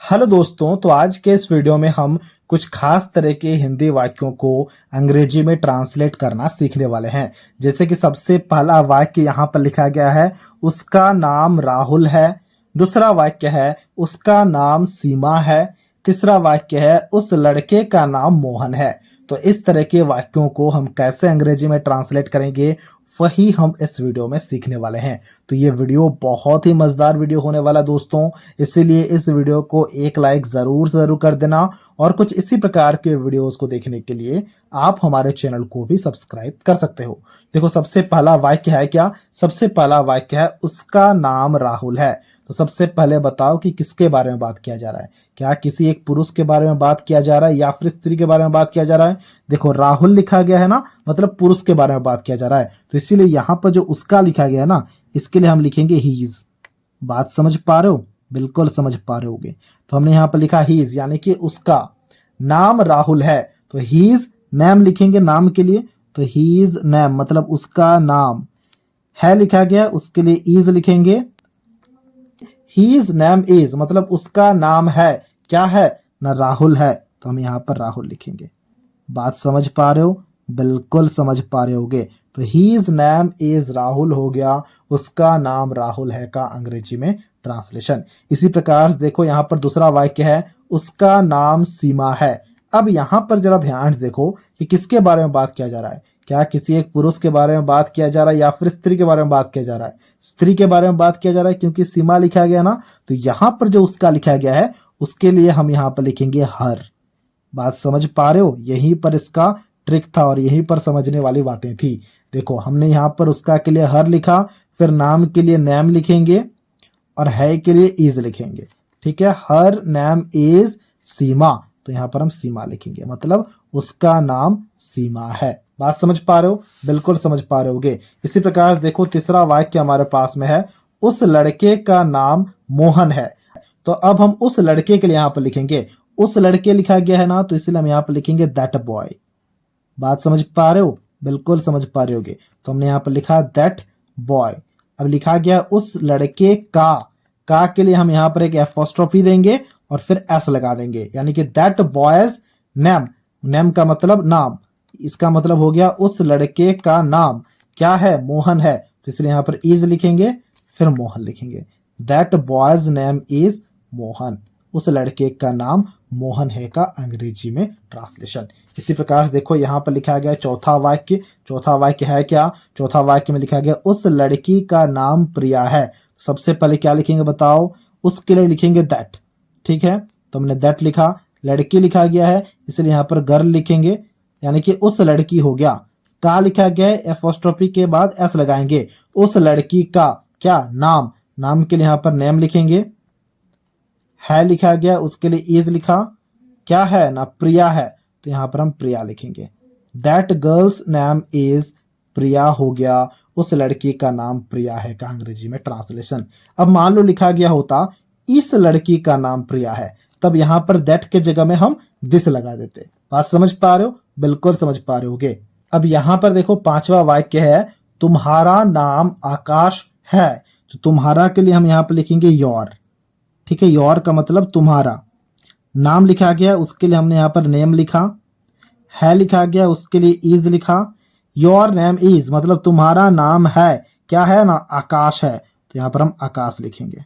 Hello दोस्तों, तो आज के इस वीडियो में हम कुछ खास तरह के हिंदी वाक्यों को अंग्रेजी में ट्रांसलेट करना सीखने वाले हैं। जैसे कि सबसे पहला वाक्य यहाँ पर लिखा गया है, उसका नाम राहुल है। दूसरा वाक्य है, उसका नाम सीमा है। तीसरा वाक्य है, उस लड़के का नाम मोहन है। तो इस तरह के वाक्यों को हम कैसे अंग्रेजी में ट्रांसलेट करेंगे, वही हम इस वीडियो में सीखने वाले हैं। तो ये वीडियो बहुत ही मजेदार वीडियो होने वाला दोस्तों, इसीलिए इस वीडियो को एक लाइक जरूर कर देना। और कुछ इसी प्रकार के वीडियोस को देखने के लिए आप हमारे चैनल को भी सब्सक्राइब कर सकते हो। देखो, सबसे पहला वाक्य है क्या? सबसे पहला वाक्य है, उसका नाम राहुल है। तो सबसे पहले बताओ कि किसके बारे में बात किया जा रहा है? क्या किसी एक पुरुष के बारे में बात किया जा रहा है या फिर स्त्री के बारे में बात किया जा रहा है? देखो, राहुल लिखा गया है ना, मतलब पुरुष के बारे में बात किया जा रहा है। तो इसीलिए यहां पर जो उसका लिखा गया है ना, इसके लिए हम लिखेंगे हीज। बात समझ पा रहे हो? बिल्कुल समझ पा रहे होगे। तो हमने यहां पर लिखा हीज, यानी कि उसका नाम राहुल है। तो हीज नेम लिखेंगे नाम के लिए, तो हीज नेम मतलब उसका नाम है लिखा गया, उसके लिए इज लिखेंगे। हीज नेम इज मतलब उसका नाम है, क्या है ना, राहुल है। तो हम यहां पर राहुल लिखेंगे। बात समझ पा रहे हो? बिल्कुल समझ पा रहे होगे। तो हीज नेम इज राहुल हो गया, उसका नाम राहुल है का अंग्रेजी में ट्रांसलेशन। इसी प्रकार से देखो, यहां पर दूसरा वाक्य है, उसका नाम सीमा है। अब यहां पर जरा ध्यान से देखो कि किसके बारे में बात किया जा रहा है। क्या किसी एक पुरुष के बारे में बात किया जा रहा है या फिर स्त्री के बारे में बात किया जा रहा है? स्त्री के बारे में बात किया जा रहा है, क्योंकि सीमा लिखा गया ना। तो यहां पर जो उसका लिखा गया है, उसके लिए हम यहां पर लिखेंगे हर। बात समझ पा रहे हो? यहीं पर इसका ट्रिक था और यहीं पर समझने वाली बातें थी। देखो, हमने यहां पर उसका के लिए हर लिखा, फिर नाम के लिए नेम लिखेंगे और है के लिए इज लिखेंगे। ठीक है, हर नेम इज सीमा। तो यहां पर हम सीमा लिखेंगे, मतलब उसका नाम सीमा है। बात समझ पा रहे हो? बिल्कुल समझ पा रहे होगे। इसी प्रकार देखो, तीसरा वाक्य हमारे पास में है, उस लड़के का नाम मोहन है। तो अब हम उस लड़के के लिए यहां पर लिखेंगे, उस लड़के लिखा गया है ना, तो इसलिए हम यहां पर लिखेंगे दैट बॉय। बात समझ पा रहे हो? बिल्कुल समझ पा रहे होगे। तो हमने यहां पर लिखा दैट बॉय। अब लिखा गया उस लड़के का के लिए हम यहां पर एक एपोस्ट्रोफी देंगे और फिर एस लगा देंगे, यानी कि दैट बॉयज नेम। नेम का मतलब नाम, इसका मतलब हो गया उस लड़के का नाम क्या है? मोहन है। तो इसलिए यहां पर इज लिखेंगे, फिर मोहन लिखेंगे। That boys name is Mohan, उस लड़के का नाम मोहन है का अंग्रेजी में ट्रांसलेशन। इसी प्रकार से देखो, यहां पर लिखा गया चौथा वाक्य। चौथा वाक्य है क्या? चौथा वाक्य में लिखा गया, उस लड़की का नाम प्रिया है। सबसे पहले क्या लिखेंगे बताओ? उसके लिए लिखेंगे दैट। ठीक है, तो हमने दैट लिखा, लड़की लिखा गया है इसलिए यहां पर गर्ल लिखेंगे, यानी कि उस लड़की हो गया। का लिखा गया है, एपोस्ट्रोफी के बाद एस लगाएंगे। उस लड़की का क्या? नाम। नाम के लिए यहां पर नेम लिखेंगे, है लिखा गया, उसके लिए इज लिखा, क्या है ना, प्रिया है। तो यहां पर हम प्रिया लिखेंगे। दैट गर्ल्स नेम इज प्रिया हो गया, उस लड़की का नाम प्रिया है का अंग्रेजी में ट्रांसलेशन। अब मान लो लिखा गया होता, इस लड़की का नाम प्रिया है, तब यहां पर दैट के जगह में हम दिस लगा देते। बात समझ पा रहे हो? बिल्कुल समझ पा रहे होगे। अब यहां पर देखो, पांचवा वाक्य है, तुम्हारा नाम आकाश है। तो तुम्हारा के लिए हम यहां पर लिखेंगे योर। ठीक है, योर का मतलब तुम्हारा। नाम लिखा गया, उसके लिए हमने यहां पर नेम लिखा, है लिखा गया, उसके लिए इज लिखा। योर नेम इज मतलब तुम्हारा नाम है, क्या है ना, आकाश है। तो यहां पर हम आकाश लिखेंगे।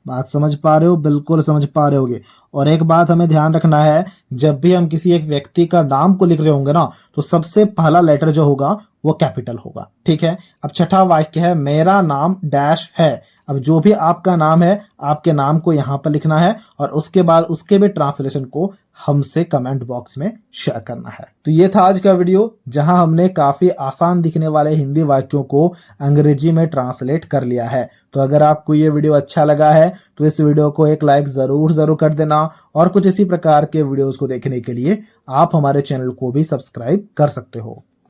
बात समझ पा रहे हो? बिल्कुल समझ पा रहे होगे। और एक बात हमें ध्यान रखना है, जब भी हम किसी एक व्यक्ति का नाम को लिख रहे होंगे ना, तो सबसे पहला लेटर जो होगा वो कैपिटल होगा। ठीक है, अब छठा वाक्य है, मेरा नाम डैश है। अब जो भी आपका नाम है, आपके नाम को यहां पर लिखना है और उसके बाद उसके भी ट्रांसलेशन को हमसे कमेंट बॉक्स में शेयर करना है। तो ये था आज का वीडियो, जहां हमने काफी आसान दिखने वाले हिंदी वाक्यों को अंग्रेजी में ट्रांसलेट कर लिया है। तो अगर आपको ये वीडियो अच्छा लगा है तो इस वीडियो को एक लाइक जरूर कर देना। और कुछ इसी प्रकार के वीडियोस को देखने के लिए आप हमारे चैनल को भी सब्सक्राइब कर सकते हो।